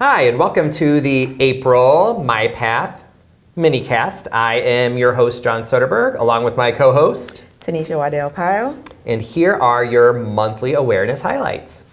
Hi, and welcome to the April MyPath MiniCast. I am your host, John Soderberg, along with my co-host, Tanisha Waddell-Pyle. And here are your monthly awareness highlights.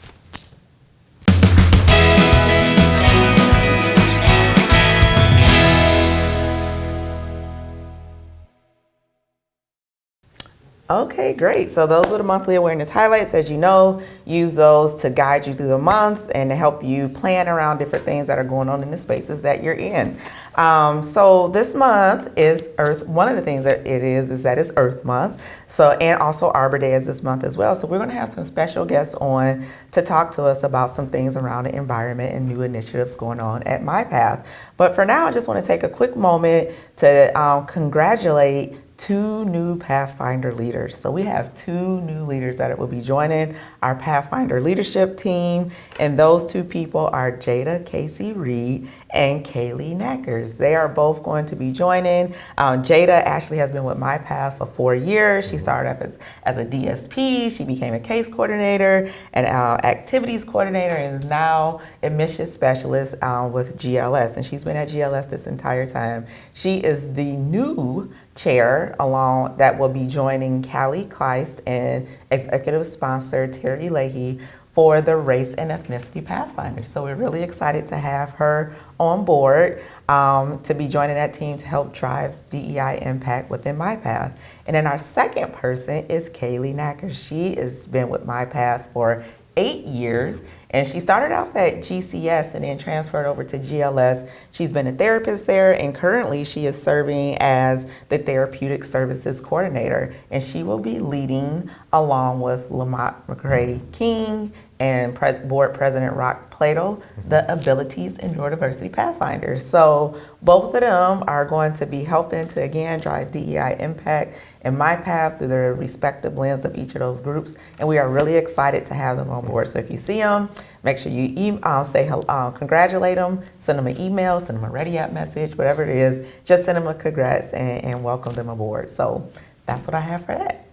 Okay, great. So those are the monthly awareness highlights. As you know, use those to guide you through the month and to help you plan around different things that are going on in the spaces that you're in. So this month is Earth. One of the things that it is that it's Earth Month. So, and also Arbor Day is this month as well. So we're going to have some special guests on to talk to us about some things around the environment and new initiatives going on at MyPath. But for now, I just want to take a quick moment to congratulate two new Pathfinder leaders. So we have two new leaders that will be joining our Pathfinder leadership team. And those two people are Jada Casey Reed and Kaylee Knackers. They are both going to be joining. Jada actually has been with MyPath for 4 years. She started off as a DSP. She became a case coordinator and activities coordinator, and is now admissions specialist with GLS. And she's been at GLS this entire time. She is the new chair along that will be joining Callie Kleist and executive sponsor Terry Leahy for the Race and Ethnicity Pathfinder. So we're really excited to have her on board to be joining that team to help drive DEI impact within MyPath. And then our second person is Kaylee Knacker. She has been with MyPath for 8 years, and she started off at GCS and then transferred over to GLS. She's been a therapist there, and currently she is serving as the therapeutic services coordinator, and she will be leading along with Lamont McRae King and board president Rock Plato, the Abilities and Neurodiversity Pathfinders. So both of them are going to be helping to, again, drive DEI impact in MyPath through the respective lens of each of those groups. And we are really excited to have them on board. So if you see them, make sure you say hello, congratulate them, send them an email, send them a ready app message, whatever it is, just send them a congrats and welcome them aboard. So that's what I have for that.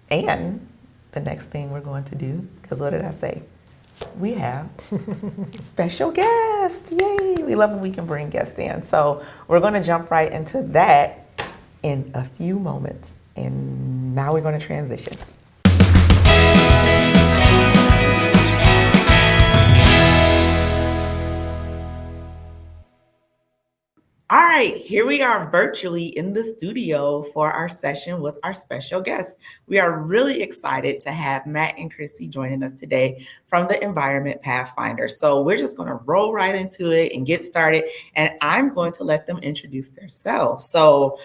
And the next thing we're going to do, because what did I say? We have special guests. Yay! We love when we can bring guests in. So we're going to jump right into that in a few moments. And now we're going to transition. All right, here we are virtually in the studio for our session with our special guests. We are really excited to have Matt and Krissy joining us today from the Environment Pathfinders. So we're just going to roll right into it and get started, and I'm going to let them introduce themselves. So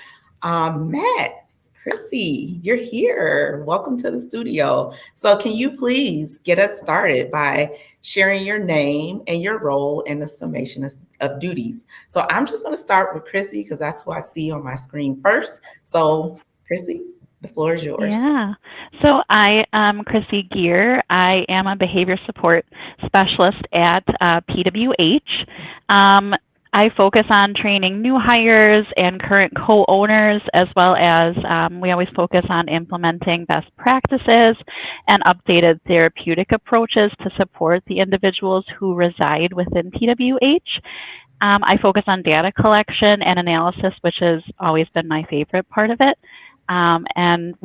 Matt, Krissy, you're here. Welcome to the studio. So can you please get us started by sharing your name and your role in the summation of duties? So I'm just going to start with Krissy because that's who I see on my screen first. So Krissy, the floor is yours. Yeah. So I am Krissy Gier. I am a behavior support specialist at PWH. I focus on training new hires and current co-owners, as well as we always focus on implementing best practices and updated therapeutic approaches to support the individuals who reside within PWH. I focus on data collection and analysis, which has always been my favorite part of it. And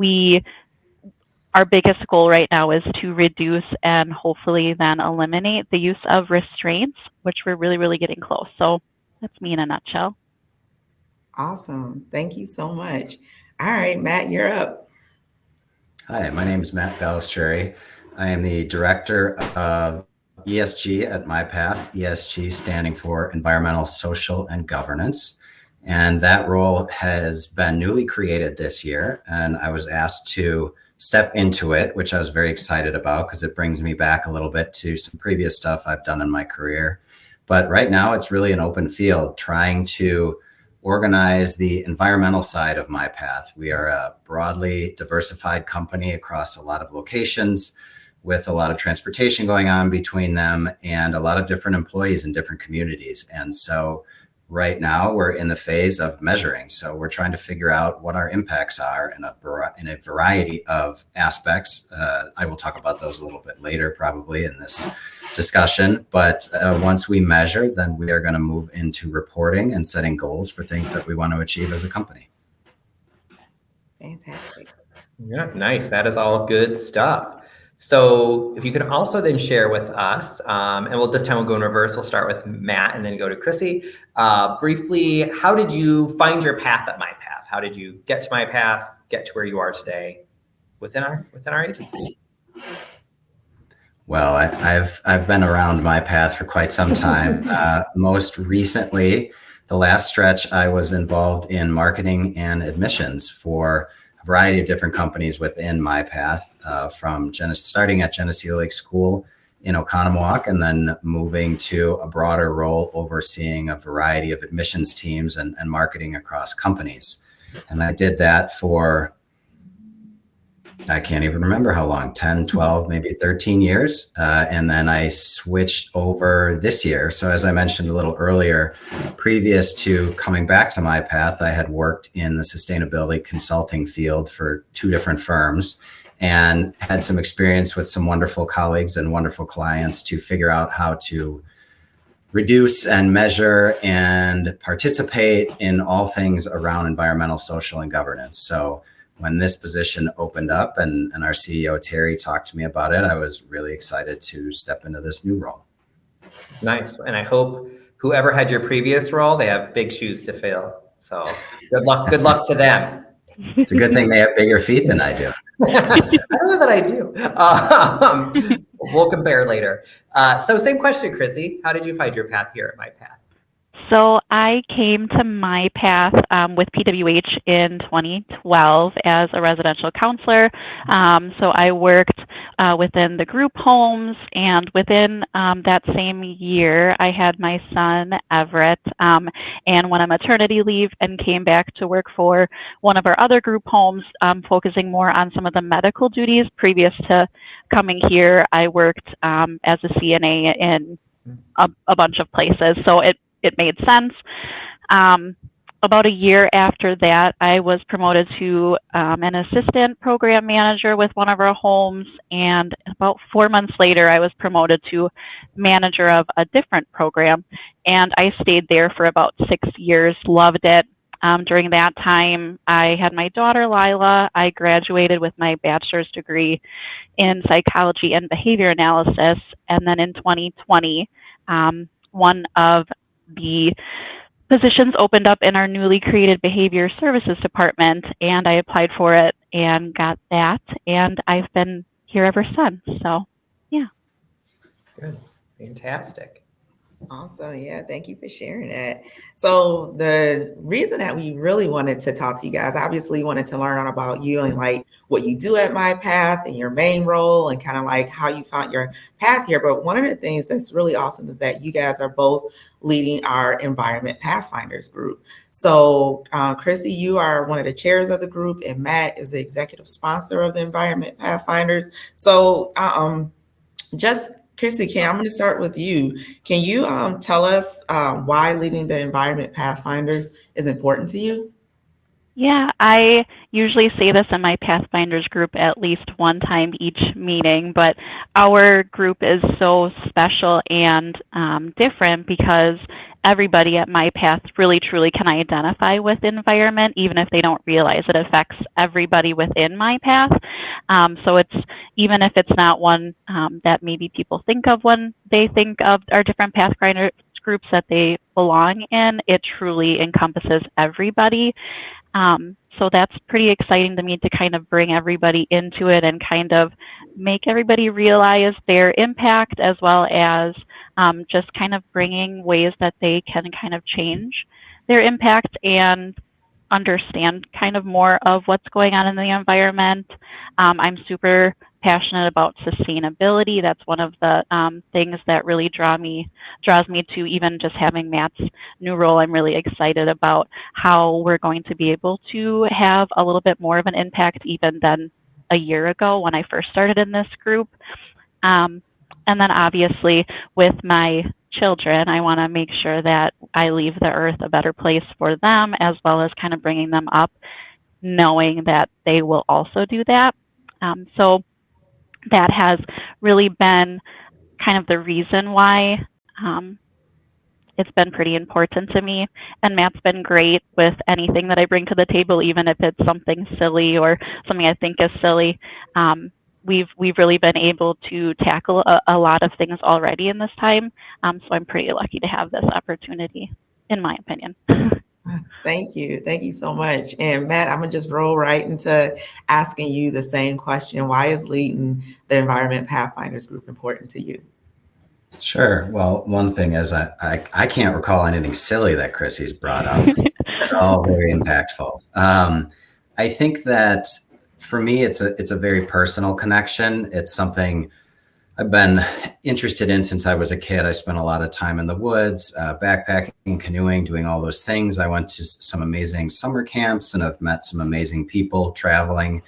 our biggest goal right now is to reduce and hopefully then eliminate the use of restraints, which we're really, really getting close. So that's me in a nutshell. Awesome. Thank you so much. All right, Matt, you're up. Hi, my name is Matt Balestrieri. I am the Director of ESG at MyPath, ESG standing for Environmental, Social, and Governance. And that role has been newly created this year. And I was asked to step into it, which I was very excited about because it brings me back a little bit to some previous stuff I've done in my career. But right now it's really an open field trying to organize the environmental side of MyPath. We are a broadly diversified company across a lot of locations with a lot of transportation going on between them and a lot of different employees in different communities. And so right now we're in the phase of measuring. So we're trying to figure out what our impacts are in a variety of aspects. I will talk about those a little bit later, probably in this discussion. But once we measure, then we are going to move into reporting and setting goals for things that we want to achieve as a company. Fantastic. Yeah, nice. That is all good stuff. So if you could also then share with us, and this time we'll go in reverse. We'll start with Matt and then go to Krissy. Briefly, how did you find your path at MyPath? How did you get to MyPath, get to where you are today within our agency? Well, I've been around MyPath for quite some time. Most recently, the last stretch, I was involved in marketing and admissions for a variety of different companies within MyPath, from starting at Geneseo Lake School in Oconomowoc and then moving to a broader role overseeing a variety of admissions teams and marketing across companies. And I did that for, I can't even remember how long, 10, 12, maybe 13 years. And then I switched over this year. So as I mentioned a little earlier, previous to coming back to MyPath, I had worked in the sustainability consulting field for 2 different firms and had some experience with some wonderful colleagues and wonderful clients to figure out how to reduce and measure and participate in all things around environmental, social, and governance. So when this position opened up and our CEO, Terry, talked to me about it, I was really excited to step into this new role. Nice. And I hope whoever had your previous role, they have big shoes to fill. So good luck to them. It's a good thing they have bigger feet than I do. I don't know that I do. We'll compare later. So same question, Krissy. How did you find your path here at MyPath? So I came to MyPath with PWH in 2012 as a residential counselor. So I worked within the group homes, and within that same year, I had my son, Everett, and went on maternity leave and came back to work for one of our other group homes, focusing more on some of the medical duties. Previous to coming here, I worked as a CNA in a bunch of places. So it made sense. About a year after that, I was promoted to an assistant program manager with one of our homes, and about 4 months later, I was promoted to manager of a different program, and I stayed there for about 6 years, loved it. During that time, I had my daughter, Lila. I graduated with my bachelor's degree in psychology and behavior analysis, and then in 2020, one of the positions opened up in our newly created behavior services department, and I applied for it and got that, and I've been here ever since. So, yeah. Good. Fantastic. Awesome. Yeah, thank you for sharing that. So the reason that we really wanted to talk to you guys, obviously wanted to learn all about you and like what you do at MyPath and your main role and kind of like how you found your path here. But one of the things that's really awesome is that you guys are both leading our Environment Pathfinders group. So Chrissy, you are one of the chairs of the group, and Matt is the executive sponsor of the Environment Pathfinders. So Krissy, I'm going to start with you. Can you tell us why leading the Environment Pathfinders is important to you? Yeah, I usually say this in my Pathfinders group at least one time each meeting, but our group is so special and different because everybody at MyPath really truly can identify with environment, even if they don't realize it affects everybody within MyPath. So it's, even if it's not one that maybe people think of when they think of our different Pathfinders groups that they belong in, it truly encompasses everybody. So that's pretty exciting to me to kind of bring everybody into it and kind of make everybody realize their impact, as well as just kind of bringing ways that they can kind of change their impact and understand kind of more of what's going on in the environment. I'm super passionate about sustainability. That's one of the things that really draws me to even just having Matt's new role. I'm really excited about how we're going to be able to have a little bit more of an impact even than a year ago when I first started in this group. And then obviously with my children. I want to make sure that I leave the earth a better place for them, as well as kind of bringing them up knowing that they will also do that. So that has really been kind of the reason why it's been pretty important to me. And Matt's been great with anything that I bring to the table, even if it's something silly or something I think is silly. We've really been able to tackle a lot of things already in this time. So I'm pretty lucky to have this opportunity, in my opinion. Thank you. Thank you so much. And Matt, I'm going to just roll right into asking you the same question. Why is leading the Environment Pathfinders group important to you? Sure. Well, one thing is I can't recall anything silly that Krissy's brought up. It's all very impactful. I think that for me, it's a very personal connection. It's something I've been interested in since I was a kid. I spent a lot of time in the woods, backpacking, canoeing, doing all those things. I went to some amazing summer camps and I've met some amazing people traveling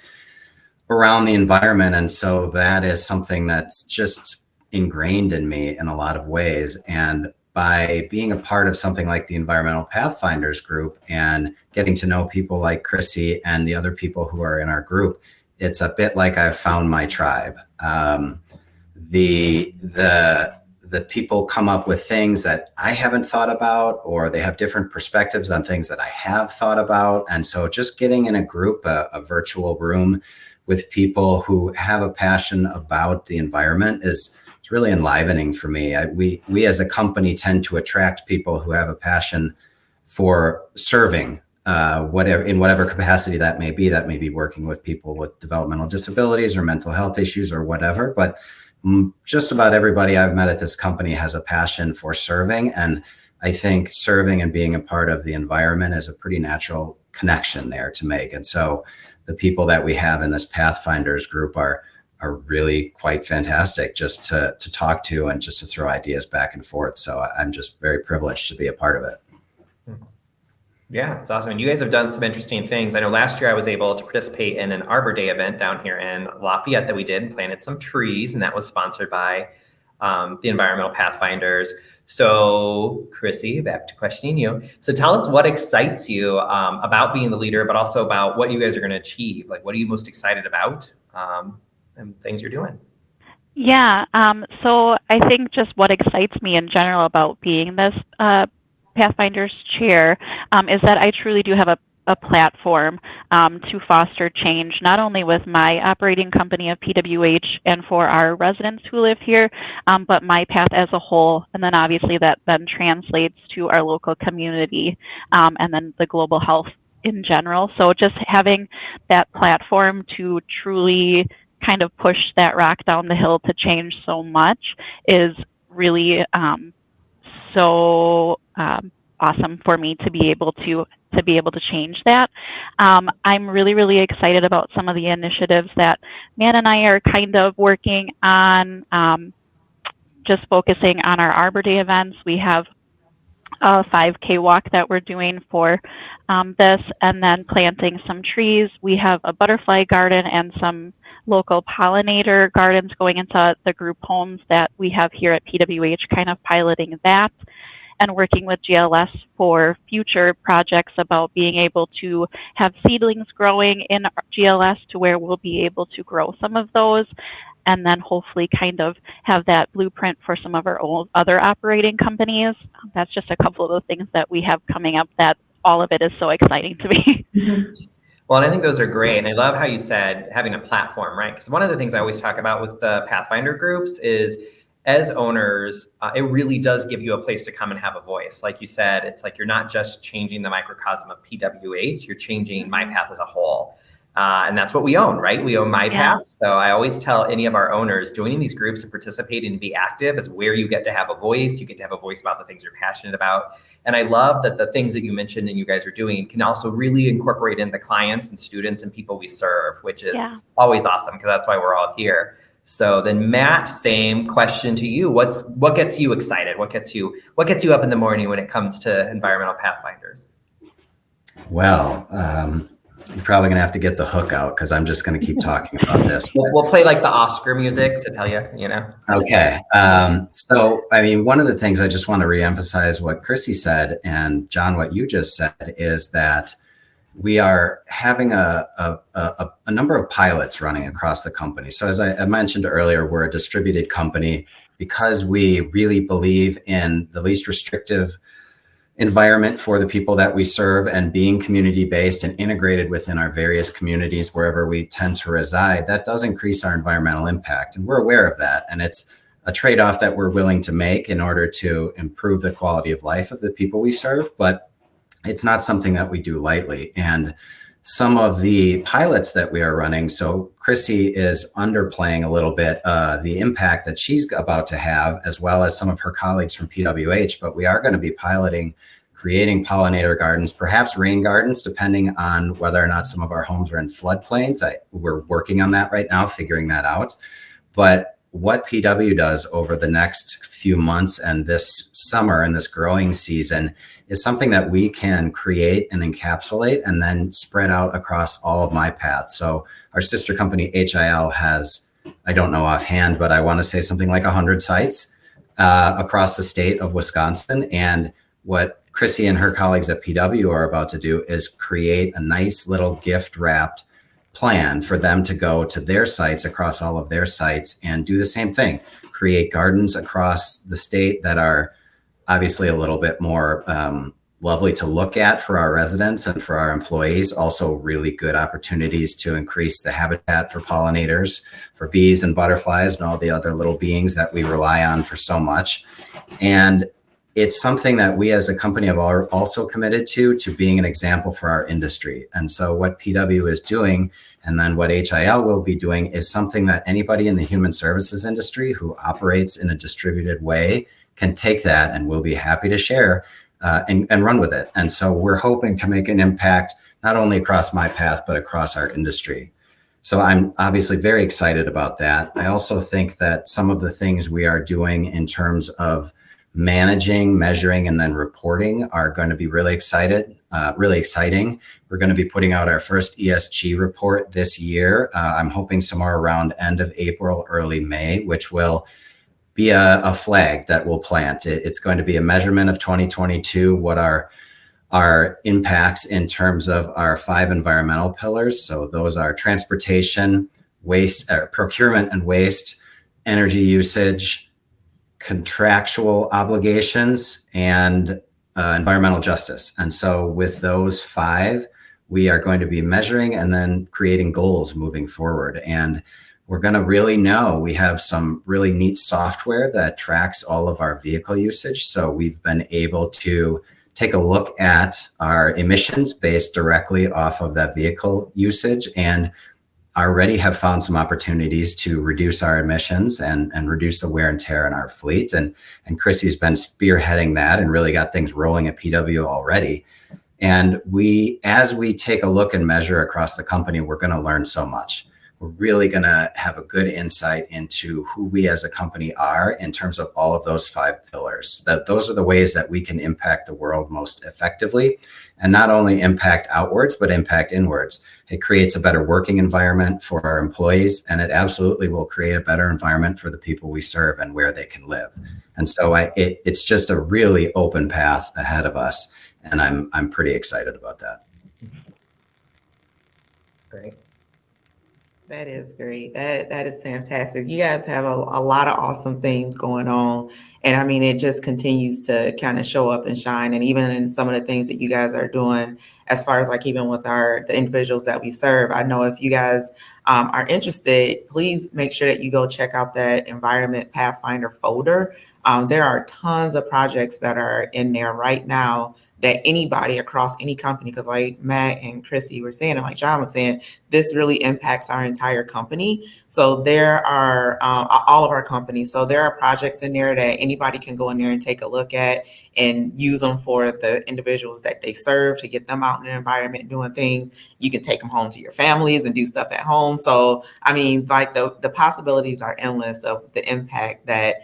around the environment. And so that is something that's just ingrained in me in a lot of ways. And by being a part of something like the Environmental Pathfinders group and getting to know people like Krissy and the other people who are in our group, it's a bit like I've found my tribe. The people come up with things that I haven't thought about, or they have different perspectives on things that I have thought about. And so just getting in a group, a virtual room with people who have a passion about the environment is really enlivening for me. We as a company tend to attract people who have a passion for serving, in whatever capacity that may be. That may be working with people with developmental disabilities or mental health issues or whatever. But just about everybody I've met at this company has a passion for serving. And I think serving and being a part of the environment is a pretty natural connection there to make. And so the people that we have in this Pathfinders group are really quite fantastic just to talk to and just to throw ideas back and forth. So I'm just very privileged to be a part of it. Yeah, it's awesome. And you guys have done some interesting things. I know last year I was able to participate in an Arbor Day event down here in Lafayette that we did and planted some trees, and that was sponsored by the Environmental Pathfinders. So Krissy, back to questioning you. So tell us what excites you about being the leader, but also about what you guys are going to achieve. Like, what are you most excited about and things you're doing? Yeah, so I think just what excites me in general about being this Pathfinders chair is that I truly do have a platform to foster change, not only with my operating company of PWH and for our residents who live here, but MyPath as a whole. And then obviously that then translates to our local community and then the global health in general. So just having that platform to truly kind of push that rock down the hill to change so much is really awesome for me to be able to change that. I'm really excited about some of the initiatives that Matt and I are kind of working on, just focusing on our Arbor Day events. We have a 5K walk that we're doing for this, and then planting some trees. We have a butterfly garden and some local pollinator gardens going into the group homes that we have here at PWH, kind of piloting that, and working with GLS for future projects about being able to have seedlings growing in GLS to where we'll be able to grow some of those, and then hopefully kind of have that blueprint for some of our other operating companies. That's just a couple of the things that we have coming up that all of it is so exciting to me. Well, and I think those are great. And I love how you said having a platform, right? Because one of the things I always talk about with the Pathfinder groups is as owners, it really does give you a place to come and have a voice. Like you said, it's like you're not just changing the microcosm of PWH, you're changing MyPath as a whole. And that's what we own, right? We own MyPath. Yeah. So I always tell any of our owners, joining these groups and participating and be active is where you get to have a voice. You get to have a voice about the things you're passionate about. And I love that the things that you mentioned and you guys are doing can also really incorporate in the clients and students and people we serve, which is always awesome because that's why we're all here. So then Matt, same question to you. What gets you excited? What gets you up in the morning when it comes to Environmental Pathfinders? Well, You're probably gonna have to get the hook out because I'm just gonna keep talking about this. We'll play like the Oscar music to tell you, you know. Okay. So, I mean, one of the things I just want to reemphasize what Krissy said, and John, what you just said, is that we are having a number of pilots running across the company. So as I mentioned earlier, we're a distributed company because we really believe in the least restrictive environment for the people that we serve and being community-based and integrated within our various communities wherever we tend to reside. That does increase our environmental impact, and we're aware of that. And it's a trade-off that we're willing to make in order to improve the quality of life of the people we serve, but it's not something that we do lightly. And some of the pilots that we are running, so Krissy is underplaying a little bit the impact that she's about to have, as well as some of her colleagues from PWH, but we are going to be piloting creating pollinator gardens, perhaps rain gardens, depending on whether or not some of our homes are in floodplains. We're working on that right now, figuring that out. But what PW does over the next few months and this summer and this growing season is something that we can create and encapsulate and then spread out across all of MyPath. So our sister company HIL has, I don't know offhand, but I want to say something like 100 sites across the state of Wisconsin. And what Krissy and her colleagues at PW are about to do is create a nice little gift wrapped plan for them to go to their sites across all of their sites and do the same thing, create gardens across the state that are obviously a little bit more lovely to look at for our residents and for our employees. Also really good opportunities to increase the habitat for pollinators, for bees and butterflies and all the other little beings that we rely on for so much. And it's something that we as a company have also committed to being an example for our industry. And so what PW is doing, and then what HIL will be doing, is something that anybody in the human services industry who operates in a distributed way can take that, and we'll be happy to share and run with it. And so we're hoping to make an impact not only across MyPath, but across our industry. So I'm obviously very excited about that. I also think that some of the things we are doing in terms of managing, measuring, and then reporting are going to be really exciting. We're going to be putting out our first ESG report this year. I'm hoping somewhere around end of April, early May, which will be a flag that we'll plant. It's going to be a measurement of 2022, what our impacts in terms of our 5 environmental pillars. So those are transportation, waste, procurement and waste, energy usage, contractual obligations, and environmental justice. And so with those 5, we are going to be measuring and then creating goals moving forward. And we're going to really know, we have some really neat software that tracks all of our vehicle usage. So we've been able to take a look at our emissions based directly off of that vehicle usage, and already have found some opportunities to reduce our emissions and reduce the wear and tear in our fleet. And Krissy's been spearheading that and really got things rolling at PW already. And as we take a look and measure across the company, we're going to learn so much. We're really going to have a good insight into who we as a company are in terms of all of those 5 pillars. That those are the ways that we can impact the world most effectively, and not only impact outwards, but impact inwards. It creates a better working environment for our employees, and it absolutely will create a better environment for the people we serve and where they can live. And so it's just a really open path ahead of us, and I'm pretty excited about that. Great. That is great. That is fantastic. You guys have a lot of awesome things going on. And I mean, it just continues to kind of show up and shine. And even in some of the things that you guys are doing, as far as like even with the individuals that we serve, I know if you guys are interested, please make sure that you go check out that Environment Pathfinder folder. There are tons of projects that are in there right now that anybody across any company, because like Matt and Krissy were saying, and like John was saying, this really impacts our entire company. So there are all of our companies. So there are projects in there that anybody can go in there and take a look at and use them for the individuals that they serve to get them out in the environment doing things. You can take them home to your families and do stuff at home. So, I mean, like the possibilities are endless of the impact that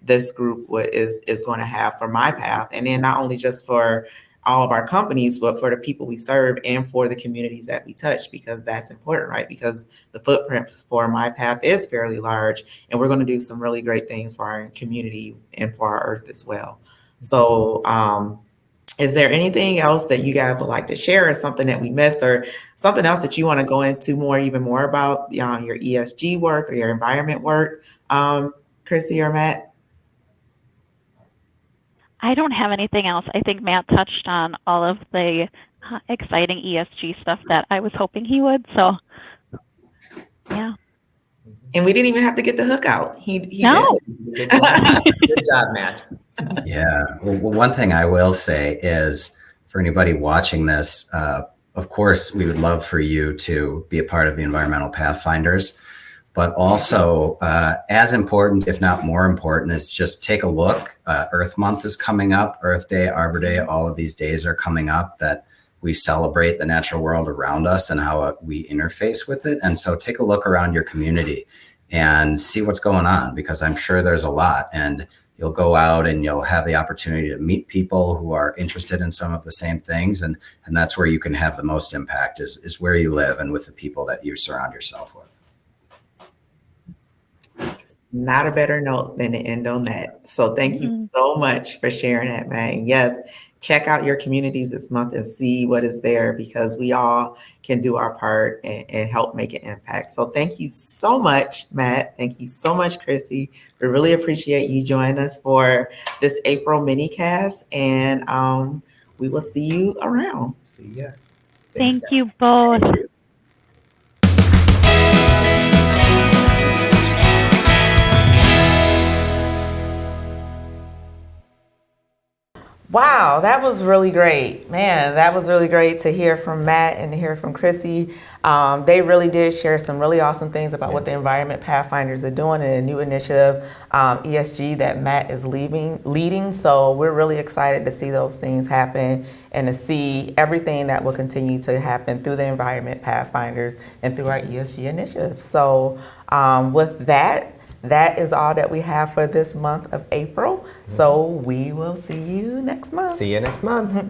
this group is going to have for MyPath. And then not only just for all of our companies, but for the people we serve and for the communities that we touch, because that's important, right? Because the footprint for MyPath is fairly large, and we're going to do some really great things for our community and for our earth as well. So, is there anything else that you guys would like to share, or something that we missed, or something else that you want to go into even more about your ESG work or your environment work, Krissy or Matt? I don't have anything else. I think Matt touched on all of the exciting ESG stuff that I was hoping he would. So, yeah. And we didn't even have to get the hook out. He No. did. Good job, Matt. Yeah. Well, one thing I will say is, for anybody watching this, of course, we would love for you to be a part of the Environmental Pathfinders. But also, as important, if not more important, is just take a look. Earth Month is coming up. Earth Day, Arbor Day, all of these days are coming up that we celebrate the natural world around us and how we interface with it. And so take a look around your community and see what's going on, because I'm sure there's a lot. And you'll go out and you'll have the opportunity to meet people who are interested in some of the same things. And that's where you can have the most impact, is where you live and with the people that you surround yourself with. Not a better note than to end on that. So thank you so much for sharing that, Matt. And yes, check out your communities this month and see what is there, because we all can do our part and help make an impact. So thank you so much, Matt. Thank you so much, Krissy. We really appreciate you joining us for this April MiniCast, and we will see you around. See ya. Thank you both. Thank you. Wow, that was really great. Man, that was really great to hear from Matt and to hear from Krissy. They really did share some really awesome things about what the Environment Pathfinders are doing, and a new initiative, ESG, that Matt is leading. So we're really excited to see those things happen and to see everything that will continue to happen through the Environment Pathfinders and through our ESG initiative. So with that, that is all that we have for this month of April. So we will see you next month. See you next month.